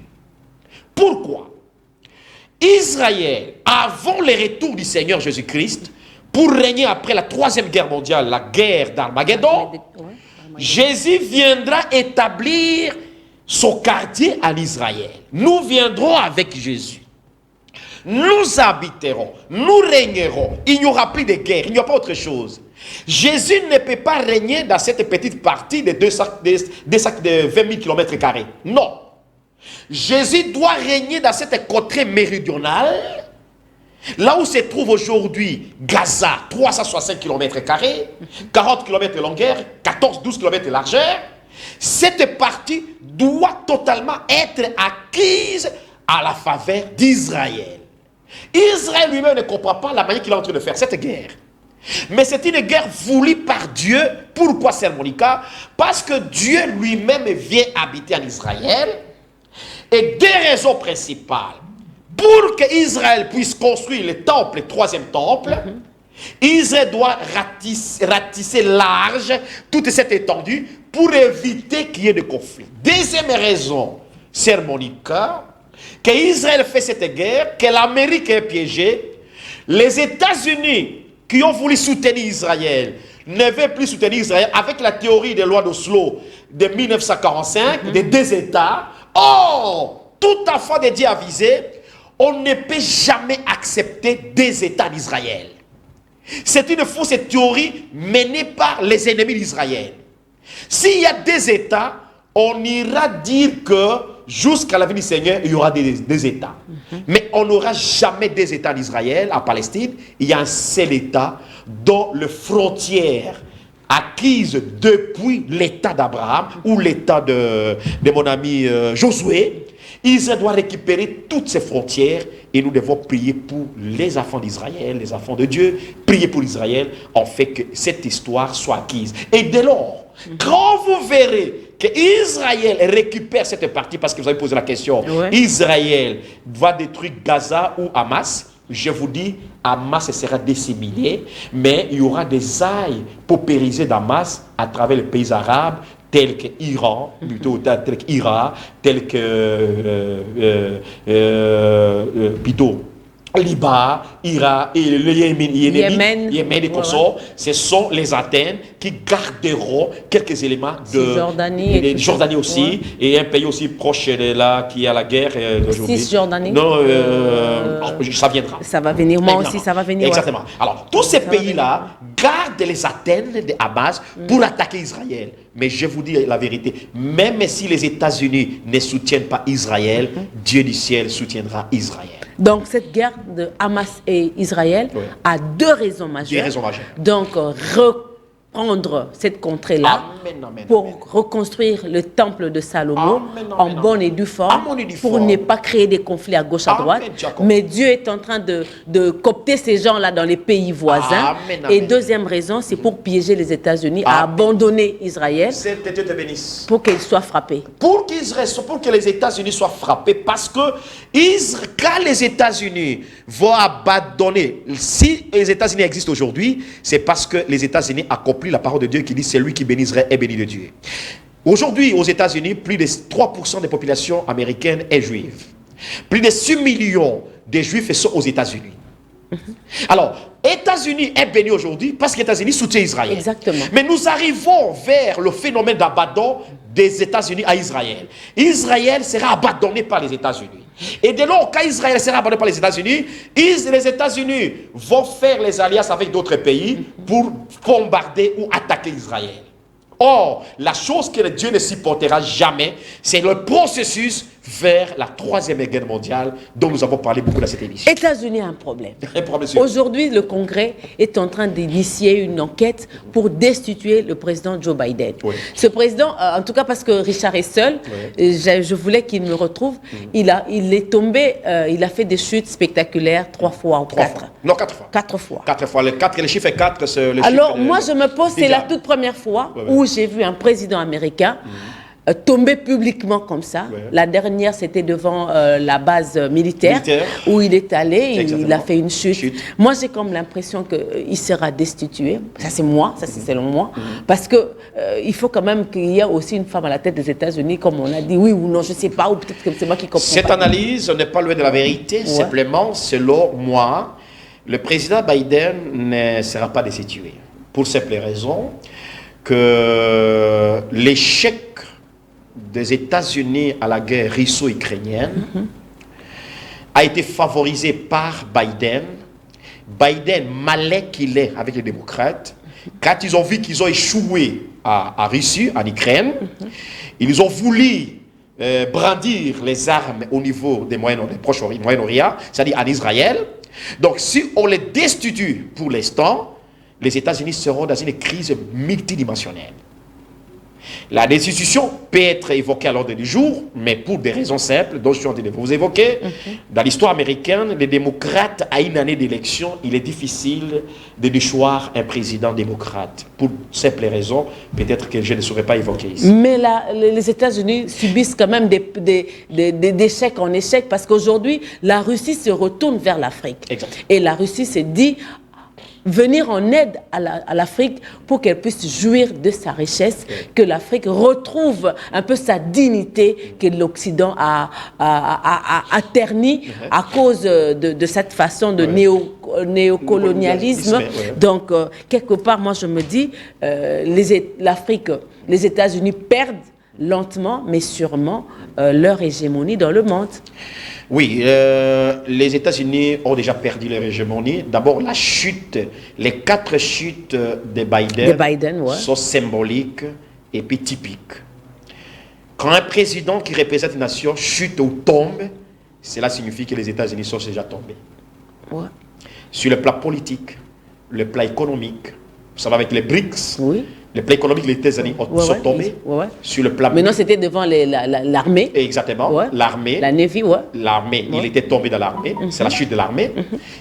Pourquoi? Israël, avant le retour du Seigneur Jésus-Christ, pour régner après la 3e guerre mondiale, la guerre d'Armageddon, Jésus viendra établir son quartier en Israël. Nous viendrons avec Jésus. nous habiterons, nous régnerons. Il n'y aura plus de guerre, il n'y aura pas autre chose. Jésus ne peut pas régner dans cette petite partie de 2 sacs de 20 000 km². Non. Jésus doit régner dans cette contrée méridionale, là où se trouve aujourd'hui Gaza, 365 km², 40 km de longueur, 14-12 km de largeur. Cette partie doit totalement être acquise à la faveur d'Israël. Israël lui-même ne comprend pas la manière qu'il est en train de faire cette guerre. Mais c'est une guerre voulue par Dieu. Pourquoi, Sœur Monica? Parce que Dieu lui-même vient habiter en Israël. Et 2 raisons principales. Pour qu'Israël puisse construire le temple, le 3e temple, Israël doit ratisser large toute cette étendue pour éviter qu'il y ait de conflit. 2e raison, Sœur Monica, qu'Israël fait cette guerre, que l'Amérique est piégée, les États-Unis qui ont voulu soutenir Israël ne veulent plus soutenir Israël avec la théorie des lois d'Oslo de 1945, des 2 États. Or, tout enfant de Dieu avisé, on ne peut jamais accepter 2 États d'Israël. C'est une fausse théorie menée par les ennemis d'Israël. S'il y a 2 États, on ira dire que jusqu'à la venue du Seigneur, il y aura des États. Mais on n'aura jamais 2 États d'Israël, à Palestine. Il y a un seul État dont les frontières acquises depuis l'État d'Abraham ou l'État de mon ami Josué. Israël doit récupérer toutes ses frontières et nous devons prier pour les enfants d'Israël, les enfants de Dieu, prier pour Israël, en fait que cette histoire soit acquise. Et dès lors, quand vous verrez qu'Israël récupère cette partie, parce que vous avez posé la question, Israël va détruire Gaza ou Hamas, je vous dis, Hamas sera disséminé, mais il y aura des ailes paupérisées d'Hamas à travers les pays arabes, tels que l'Iran, plutôt tel qu'Irak, tel que plutôt Liban, Irak et le Yémen et Kosovo, ce sont les Athènes qui garderont quelques éléments de Jordanie aussi, et un pays aussi proche de là qui a la guerre d'aujourd'hui. Cisjordanie. Non, ça viendra. Ça va venir, moi aussi, ça va venir. Exactement. Ouais. Alors, tous ces pays-là gardent les Athènes de Hamas pour attaquer Israël. Mais je vous dis la vérité, même si les États-Unis ne soutiennent pas Israël, Dieu du ciel soutiendra Israël. Donc cette guerre de Hamas et Israël a 2 raisons majeures. 2 raisons majeures. Donc reprendre cette contrée-là pour reconstruire le temple de Salomon en bonne et due forme, pour ne pas créer des conflits à gauche à droite. Mais Dieu est en train de coopter ces gens-là dans les pays voisins. Et 2e raison, c'est pour piéger les États-Unis à abandonner Israël pour qu'ils soient frappés. Pour que les États-Unis soient frappés, parce que quand les États-Unis vont abandonner, si les États-Unis existent aujourd'hui, c'est parce que les États-Unis accomplissent la parole de Dieu qui dit c'est lui qui bénit Israël est béni de Dieu. Aujourd'hui, aux États-Unis, plus de 3% de la population américaine est juive. Plus de 6 millions de juifs sont aux États-Unis. Alors, États-Unis est béni aujourd'hui parce que les États-Unis soutiennent Israël. Exactement. Mais nous arrivons vers le phénomène d'abandon des États-Unis à Israël. Israël sera abandonné par les États-Unis. Et dès lors, quand Israël sera abandonné par les États-Unis vont faire les alliances avec d'autres pays pour bombarder ou attaquer Israël. Or, la chose que Dieu ne supportera jamais, c'est le processus vers la 3e guerre mondiale dont nous avons parlé beaucoup dans cette émission. États-Unis a un problème. problème. Aujourd'hui, le Congrès est en train d'initier une enquête pour destituer le président Joe Biden. Oui. Ce président, en tout cas parce que Richard est seul, je voulais qu'il me retrouve. Il est tombé, il a fait des chutes spectaculaires 3 fois ou 4. Non, 4 fois. 4 fois. 4 fois. Le chiffre est 4. C'est le Alors, chiffre moi, je me pose, c'est la toute première fois où j'ai vu un président américain tomber publiquement comme ça. La dernière, c'était devant la base militaire où il est allé, il a fait une chute. Moi, j'ai comme l'impression qu'il sera destitué. Ça, c'est moi, ça, c'est selon moi. Parce que il faut quand même qu'il y ait aussi une femme à la tête des États-Unis, comme on a dit, oui ou non, je ne sais pas, ou peut-être que c'est moi qui comprends. Cette analyse n'est pas loin de la vérité. Simplement, selon moi, le président Biden ne sera pas destitué. Pour simple raison que l'échec des États-Unis à la guerre russo-ukrainienne a été favorisé par Biden. Biden, malin qu'il est avec les démocrates, quand ils ont vu qu'ils ont échoué à Russie, en Ukraine, ils ont voulu brandir les armes au niveau des Moyen-Orient, c'est-à-dire en Israël. Donc, si on les destitue pour l'instant, les États-Unis seront dans une crise multidimensionnelle. La destitution peut être évoquée à l'ordre du jour, mais pour des raisons simples, dont je suis en train de vous évoquer. Dans l'histoire américaine, les démocrates, à une année d'élection, il est difficile de déchoir un président démocrate. Pour simples raisons, peut-être que je ne saurais pas évoquer ici. Mais là, les États-Unis subissent quand même d'échec en échec, parce qu'aujourd'hui, la Russie se retourne vers l'Afrique. Et la Russie s'est dit venir en aide à l'Afrique pour qu'elle puisse jouir de sa richesse, que l'Afrique retrouve un peu sa dignité que l'Occident a terni à cause de cette façon de néocolonialisme. Donc, quelque part, moi, je me dis, l'Afrique, les États-Unis perdent lentement, mais sûrement, leur hégémonie dans le monde. Oui, les États-Unis ont déjà perdu leur hégémonie. D'abord, la chute, les 4 chutes de Biden sont symboliques et puis typiques. Quand un président qui représente une nation chute ou tombe, cela signifie que les États-Unis sont déjà tombés. Sur le plan politique, le plan économique, vous savez, avec les BRICS, le plan économique, les États-Unis sont tombés. Sur le plan... Maintenant, c'était devant l'armée. Exactement. L'armée. La Navy, L'armée. Il était tombé dans l'armée. C'est la chute de l'armée.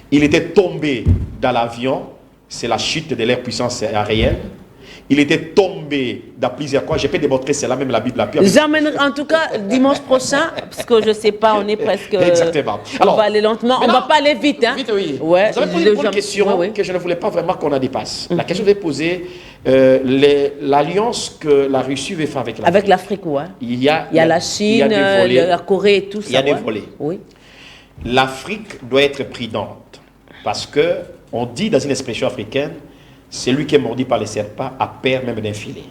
Il était tombé dans l'avion. C'est la chute de leur puissance aérienne. Il était tombé dans plusieurs coins. Je peux démontrer cela, même la Bible. J'emmènerai en tout cas dimanche prochain, parce que je ne sais pas, on est presque... Exactement. Alors, on va aller lentement. On ne va pas aller vite. Hein. Vite, oui. Ouais, vous avez posé une bonne question que je ne voulais pas vraiment qu'on en dépasse. La question que je vais poser, l'alliance que la Russie veut faire avec l'Afrique. Avec l'Afrique, oui. Il y a la Chine, la Corée et tout ça. Il y a des volets. Oui. L'Afrique doit être prudente, parce qu'on dit dans une expression africaine, celui qui est mordu par les serpents a peur même d'un filet.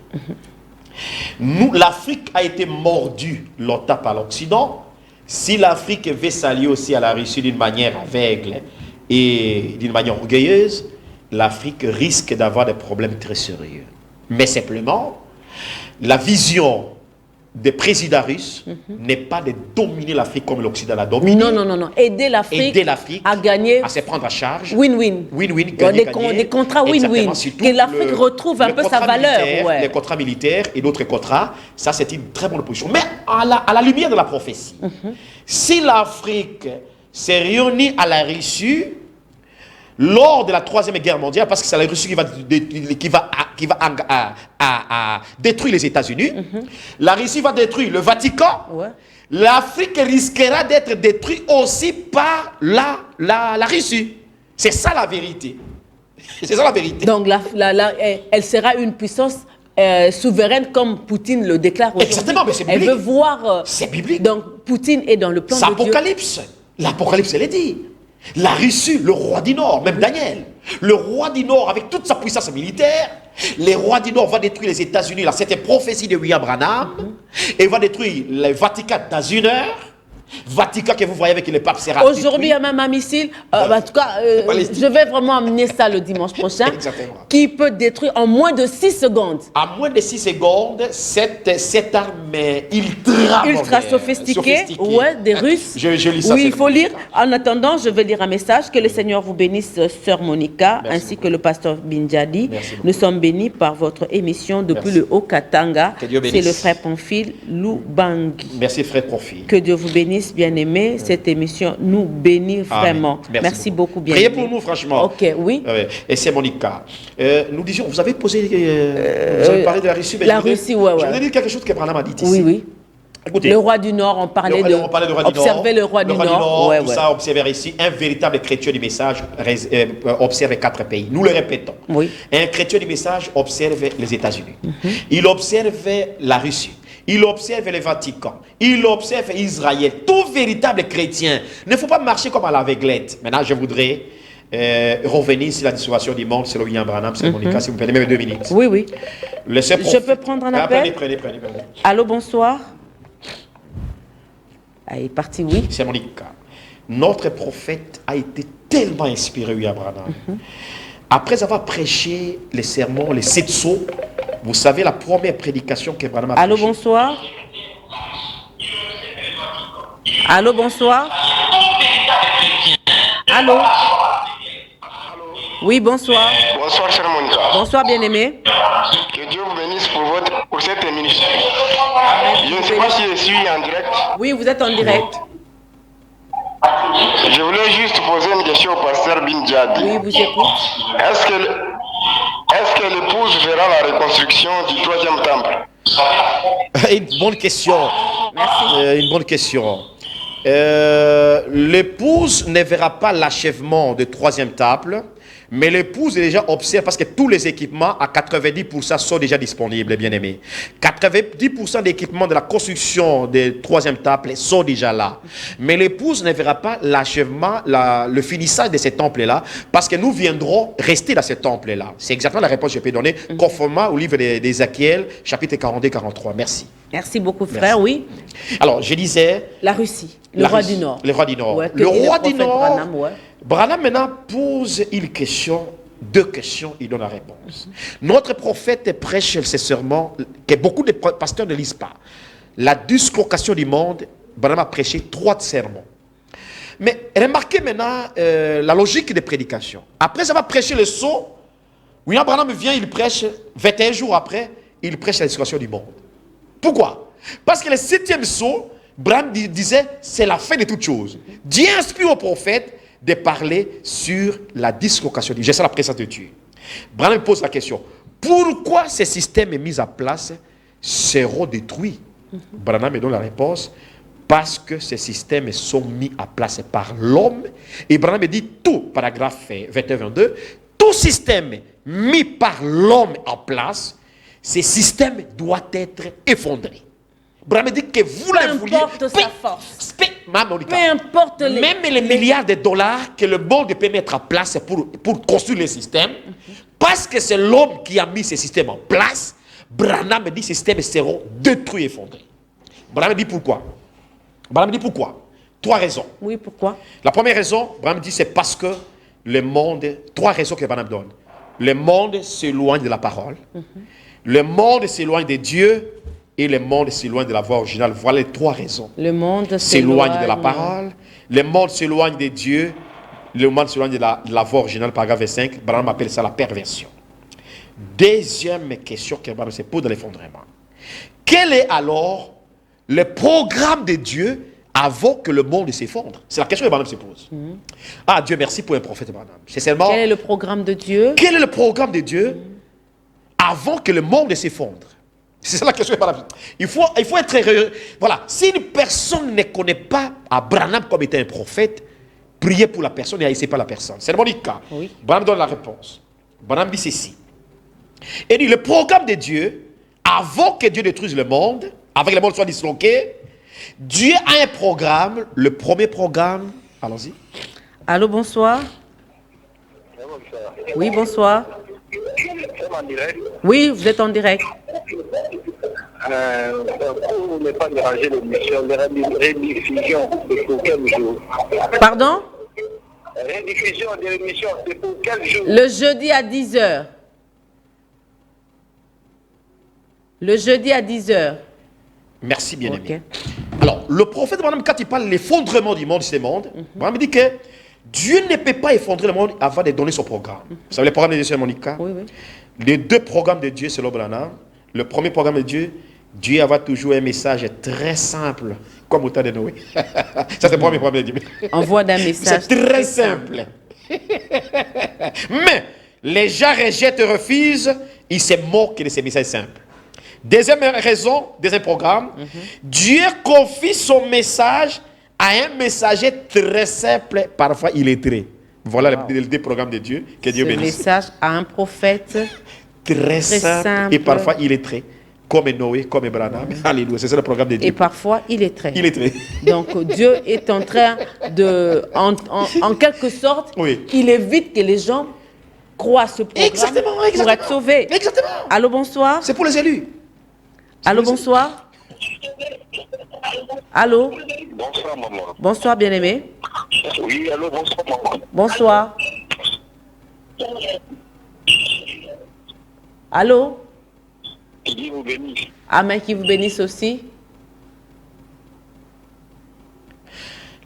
L'Afrique a été mordue longtemps par l'Occident. Si l'Afrique veut s'allier aussi à la Russie d'une manière aveugle et d'une manière orgueilleuse, l'Afrique risque d'avoir des problèmes très sérieux. Mais simplement, la vision des présidents russes n'est pas de dominer l'Afrique comme l'Occident l'a dominé. Non. Aider l'Afrique à gagner, à se prendre en charge. Win-win. Des contrats win-win. Que l'Afrique retrouve un peu sa valeur. Les contrats militaires et d'autres contrats, ça c'est une très bonne position. Mais à la lumière de la prophétie, si l'Afrique s'est réunie à la Russie lors de la 3e guerre mondiale, parce que c'est la Russie qui va détruire les États-Unis, la Russie va détruire le Vatican, l'Afrique risquera d'être détruite aussi par la Russie. C'est ça la vérité. C'est ça la vérité. Donc elle sera une puissance souveraine comme Poutine le déclare aujourd'hui. Exactement, mais c'est biblique. Elle veut voir... c'est biblique. Donc Poutine est dans le plan de Dieu. Apocalypse. L'Apocalypse, elle est dit. La Russie, le roi du Nord, même Daniel, le roi du Nord avec toute sa puissance militaire, le roi du Nord va détruire les États-Unis. Là, c'était prophétie de William Branham, et va détruire le Vatican dans 1 heure. Vatican que vous voyez avec le pape sera aujourd'hui, il y a même un missile. En tout cas, je vais vraiment amener ça le dimanche prochain. Exactement. Qui peut détruire en moins de 6 secondes. En moins de 6 secondes, cette arme ultra sophistiquée, des Russes. Je lis ça. Oui, il faut lire. En attendant, je vais lire un message. Que le Seigneur vous bénisse, Sœur Monica, ainsi que le pasteur Binjadi. Nous sommes bénis par votre émission depuis le Haut-Katanga. C'est le frère Pamphile Loubangi. Merci, frère Pamphile. Que Dieu vous bénisse. Bien-aimés, cette émission nous bénit vraiment. Merci beaucoup, bien-aimés. Priez pour nous, franchement. Ok, oui. Et c'est Monica. Nous disions, vous avez posé, vous avez parlé de la Russie. La Russie, oui. Je voulais dire quelque chose que Branham a dit ici. Oui. Écoutez, le roi du Nord, on parlait de observer le roi du Nord. Tout ça, observer ici, un véritable chrétien du message observe 4 pays. Nous le répétons. Oui. Un chrétien du message observe les États-Unis. Il observe la Russie. Il observe le Vatican. Il observe Israël. Tout véritable chrétien ne faut pas marcher comme à l'aveuglette. Maintenant, je voudrais revenir sur la situation du monde, c'est le William Branham, c'est Monica, si vous prenez même 2 minutes. Oui. Je peux prendre un appel? Prenez. Allô, bonsoir. Il est parti, oui. C'est Monica. notre prophète a été tellement inspiré, William Branham. Après avoir prêché les sermons, les 7 sceaux, vous savez la première prédication que Branham a prêchée. Allô, bonsoir. Allô, bonsoir. Allô. Oui, bonsoir. Bonsoir, chère Monica. Bonsoir, bien-aimé. Que Dieu vous bénisse pour cette émission. Je ne sais pas si je suis en direct. Oui, vous êtes en direct. Je voulais juste poser une question au pasteur Bin Diad. Oui, vous écoute. Est-ce que l'épouse verra la reconstruction du 3e temple? Une bonne question. Merci. Une bonne question. L'épouse ne verra pas l'achèvement du 3e temple, mais l'épouse est déjà observe parce que tous les équipements à 90% sont déjà disponibles, bien aimés. 90% des équipements de la construction du 3e temple sont déjà là. Mais l'épouse ne verra pas l'achèvement, le finissage de ce temple-là, parce que nous viendrons rester dans ce temple-là. C'est exactement la réponse que je peux donner, conformément au livre d'Ézéchiel, chapitre 42-43. Merci. Merci beaucoup, frère. Oui. Alors, je disais... La Russie, le roi du Nord. Le roi du Nord. Ouais, le roi du Nord. Branham, ouais. Branham maintenant pose une question, 2 questions, il donne la réponse. Notre prophète prêche ces sermons que beaucoup de pasteurs ne lisent pas. La dislocation du monde, Branham a prêché 3 sermons. Mais remarquez maintenant la logique des prédications. Après avoir prêché le sceau, William Branham vient, il prêche, 21 jours après, il prêche la dislocation du monde. Pourquoi? Parce que le 7e sceau, Branham disait, c'est la fin de toutes choses. Dieu inspire au prophète de parler sur la dislocation. J'ai ça la présence de Dieu. Branham pose la question, pourquoi ces systèmes mis en place seront détruits? Branham donne la réponse, parce que ces systèmes sont mis en place par l'homme. Et Branham dit tout, paragraphe 21-22, tout système mis par l'homme en place, ces systèmes doivent être effondrés. Branham dit que vous le vouliez. Peu importe sa force. Peu importe même les milliards de dollars que le monde peut mettre en place pour construire les systèmes, parce que c'est l'homme qui a mis ces systèmes en place, Branham dit que ces systèmes seront détruits et effondrés. Branham dit pourquoi? Branham dit pourquoi? 3 raisons. Oui, pourquoi? La première raison, Branham dit, c'est parce que le monde, 3 raisons que Branham donne. Le monde s'éloigne de la parole, le monde s'éloigne de Dieu, et le monde s'éloigne de la voie originale. Voilà les 3 raisons. Le monde s'éloigne de la parole, le monde s'éloigne de Dieu, le monde s'éloigne de la voie originale, paragraphe 5. Branham appelle ça la perversion. Deuxième question que Branham se pose dans l'effondrement. Quel est alors le programme de Dieu avant que le monde s'effondre? C'est la question que Branham se pose. Ah, Dieu merci pour un prophète Branham. C'est seulement... Quel est le programme de Dieu? Quel est le programme de Dieu avant que le monde s'effondre? C'est ça la question. Il faut être heureux. Voilà. Si une personne ne connaît pas Branham comme étant un prophète, priez pour la personne et haïssez pas la personne. C'est le bon cas. Oui. Branham donne la réponse. Branham dit ceci. Il dit, le programme de Dieu, avant que Dieu détruise le monde, avant que le monde soit disloqué, Dieu a un programme. Le premier programme, allons-y. Allô, bonsoir. Oui, bonsoir. Oui, vous êtes en direct. Pour ne pas déranger l'émission, la rediffusion, c'est pour quel jour? Pardon? Rediffusion de l'émission, c'est pour quel jour? Le jeudi à 10h. Le jeudi à 10h. Merci, bien-aimé. Okay. Alors, le prophète, quand il parle de l'effondrement du monde, Branham dit que Dieu ne peut pas effondrer le monde avant de donner son programme. Vous savez, le programme de Dieu, c'est Monica. Oui, oui. Les 2 programmes de Dieu, c'est Branham. Le premier programme de Dieu, Dieu avait toujours un message très simple, comme au temps de Noé. Ça, c'est le premier programme de Dieu. Envoie d'un message. C'est très simple. Mais les gens rejettent et refusent, ils se moquent de ces messages simples. Deuxième raison, deuxième programme, Dieu confie son message à un messager très simple, parfois illettré. Voilà les 2 programmes de Dieu que Dieu bénisse. Ce message à un prophète très simple et parfois illettré, comme Noé, comme Branham. Alléluia, c'est ça le programme de Dieu. Et parfois illettré. Illettré. Donc Dieu est en train de, en quelque sorte, oui. Il évite que les gens croient à ce programme pour être sauvés. Exactement. Allô, bonsoir. C'est pour les élus. Allô, bonsoir. Allô. Bonsoir, maman. Bonsoir, bien-aimé. Oui, allô, bonsoir, maman. Bonsoir. Allô? Que Dieu vous bénisse. Amen, qui vous bénisse aussi.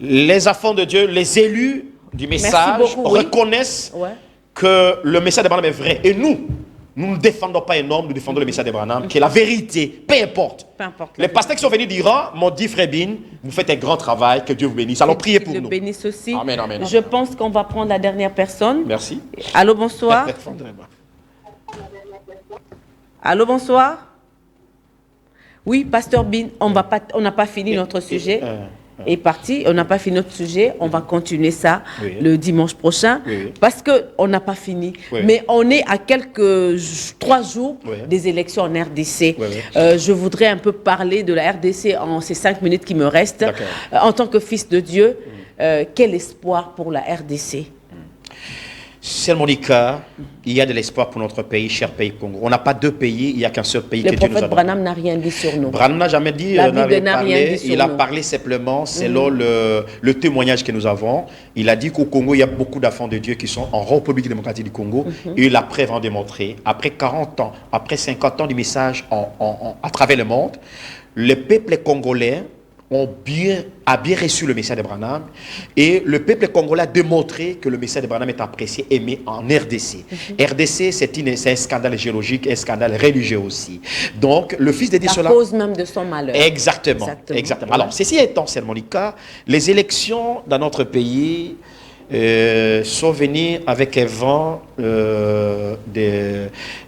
Les enfants de Dieu, les élus du message beaucoup, oui. reconnaissent Ouais. que le message d'Abraham est vrai. Et nous ne défendons pas un homme, nous défendons le message d'Abraham, qui est la vérité, peu importe. Peu importe. Les pasteurs qui sont venus d'Iran m'ont dit, frère Bin, vous faites un grand travail, que Dieu vous bénisse. Allons prier pour Dieu nous. bénisse aussi. Amen, amen. Je pense qu'on va prendre la dernière personne. Merci. Allô, bonsoir. Allô, bonsoir. Oui, Pasteur Bin, on n'a pas fini notre sujet. Est parti, on n'a pas fini notre sujet, on va continuer ça le dimanche prochain, parce qu'on n'a pas fini. Mais on est à 3 jours des élections en RDC. Je voudrais un peu parler de la RDC en ces 5 minutes qui me restent. En tant que fils de Dieu, quel espoir pour la RDC? Sœur Monica, il y a de l'espoir pour notre pays, cher pays Congo. On n'a pas 2 pays, il n'y a qu'un seul pays que Dieu nous a donné. Le prophète Branham n'a rien dit sur nous. Branham n'a jamais dit, La Bible n'a rien dit sur il a nous. parlé simplement selon le témoignage que nous avons. Il a dit qu'au Congo, il y a beaucoup d'enfants de Dieu qui sont en République démocratique du Congo. Et la preuve en démontré. Après 40 ans, après 50 ans du message à travers le monde, le peuple congolais a bien reçu le message de Branham, et le peuple congolais a démontré que le message de Branham est apprécié, aimé en RDC. RDC, c'est un scandale géologique, un scandale religieux aussi. Donc, le fils de Dieu... La cause même de son malheur. Exactement. Alors, ceci étant, Sœur Monica, les élections dans notre pays sont venues avec un vent de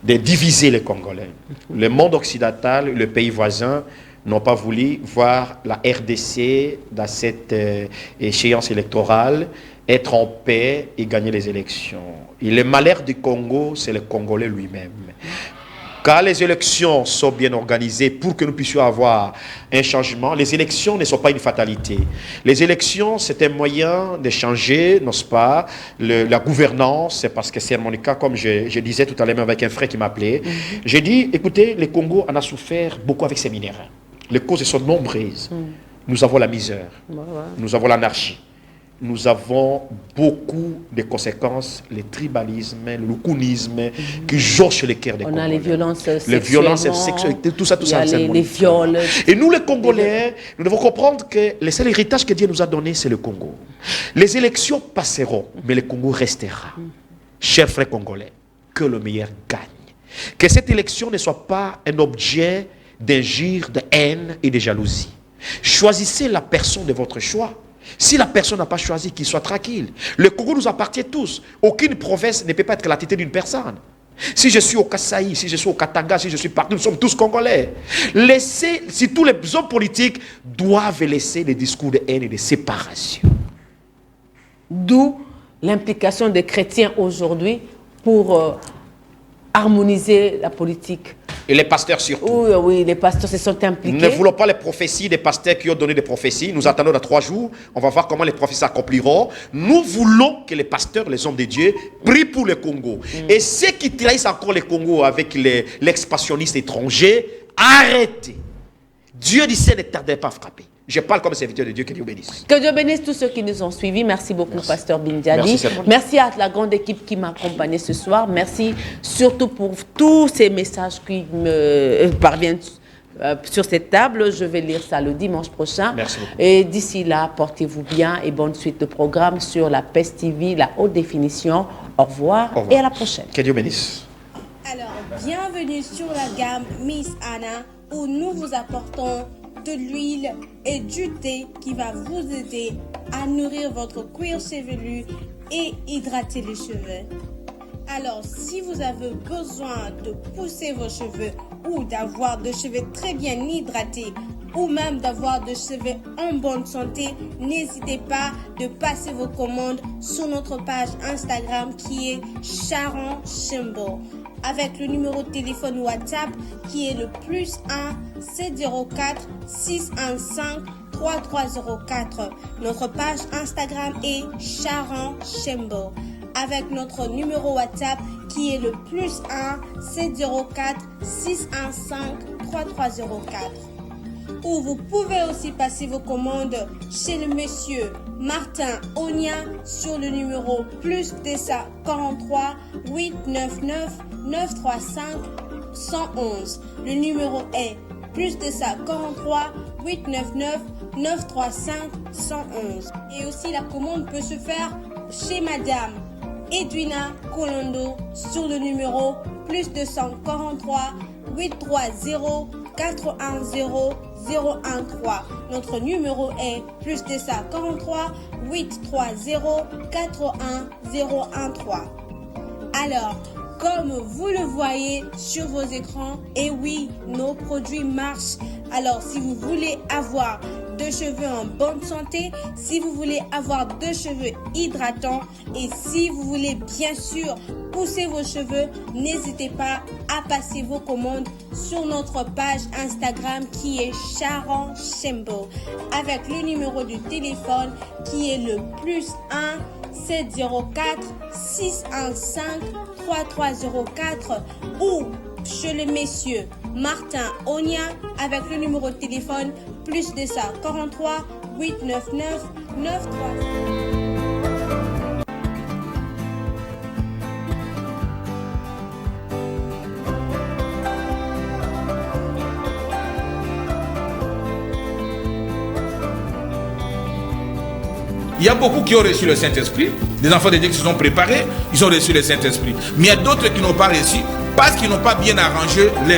diviser les Congolais. Le monde occidental, le pays voisin, n'ont pas voulu voir la RDC dans cette échéance électorale être en paix et gagner les élections. Et le malheur du Congo, c'est le Congolais lui-même. Quand les élections sont bien organisées pour que nous puissions avoir un changement, les élections ne sont pas une fatalité. Les élections, c'est un moyen de changer, n'est-ce pas, la gouvernance. C'est parce que c'est Monica, comme je disais tout à l'heure avec un frère qui m'appelait. J'ai dit, écoutez, le Congo en a souffert beaucoup avec ses minéraux. Les causes sont nombreuses. Nous avons la misère, nous avons l'anarchie, nous avons beaucoup de conséquences, le tribalisme, le loucounisme qui jonchent les cœurs des Congolais. On a les violences sexuelles, tout ça. Les viols. Et nous, les Congolais, nous devons comprendre que le seul héritage que Dieu nous a donné, c'est le Congo. Les élections passeront, mais le Congo restera. Chers frères congolais, que le meilleur gagne. Que cette élection ne soit pas un objet d'injure, de haine et de jalousie. Choisissez la personne de votre choix. Si la personne n'a pas choisi, qu'il soit tranquille. Le Congo nous appartient tous. Aucune province ne peut pas être la tête d'une personne. Si je suis au Kasaï, si je suis au Katanga, si je suis partout, nous sommes tous Congolais. Si tous les hommes politiques doivent laisser les discours de haine et de séparation. D'où l'implication des chrétiens aujourd'hui pour harmoniser la politique. Et les pasteurs surtout. Oui, les pasteurs se sont impliqués. Nous ne voulons pas les prophéties des pasteurs qui ont donné des prophéties. Nous attendons dans 3 jours. On va voir comment les prophéties s'accompliront. Nous voulons que les pasteurs, les hommes de Dieu, prient pour le Congo. Et ceux qui trahissent encore le Congo avec l'expansionniste étranger, arrêtez. Dieu dit, ne tardez pas à frapper. Je parle comme serviteur de Dieu, que Dieu bénisse. Que Dieu bénisse tous ceux qui nous ont suivis. Merci beaucoup, Pasteur Bindiali. Merci à la grande équipe qui m'a accompagné ce soir. Merci surtout pour tous ces messages qui me parviennent sur cette table. Je vais lire ça le dimanche prochain. Merci beaucoup. Et d'ici là, portez-vous bien et bonne suite de programme sur la PES TV, la haute définition. Au revoir et à la prochaine. Que Dieu bénisse. Alors, bienvenue sur la gamme Miss Anna, où nous vous apportons de l'huile et du thé qui va vous aider à nourrir votre cuir chevelu et hydrater les cheveux. Alors, si vous avez besoin de pousser vos cheveux ou d'avoir des cheveux très bien hydratés ou même d'avoir des cheveux en bonne santé, n'hésitez pas de passer vos commandes sur notre page Instagram qui est Sharon Shimbo, avec le numéro de téléphone WhatsApp qui est le +1 704 615 3304. Notre page Instagram est Sharon Shimbo, avec notre numéro WhatsApp qui est le +1 704 615 3304. Ou vous pouvez aussi passer vos commandes chez le monsieur Martin Onia sur le numéro plus 243 899 935 111. Le numéro est plus 243 899 935 111. Et aussi la commande peut se faire chez Madame Edwina Colondo sur le numéro plus 243 830 410 013. Notre numéro est plus 243 830 41013. Alors, comme vous le voyez sur vos écrans, et oui, nos produits marchent. Alors, si vous voulez avoir de cheveux en bonne santé, si vous voulez avoir de cheveux hydratants et si vous voulez bien sûr pousser vos cheveux, n'hésitez pas à passer vos commandes sur notre page Instagram qui est Sharon Shembo avec le numéro du téléphone qui est le plus 1 704 615 3304 ou chez les messieurs Martin Onia avec le numéro de téléphone plus 243 899 935. Il y a beaucoup qui ont reçu le Saint-Esprit, des enfants de Dieu qui se sont préparés, ils ont reçu le Saint-Esprit. Mais il y a d'autres qui n'ont pas reçu parce qu'ils n'ont pas bien arrangé les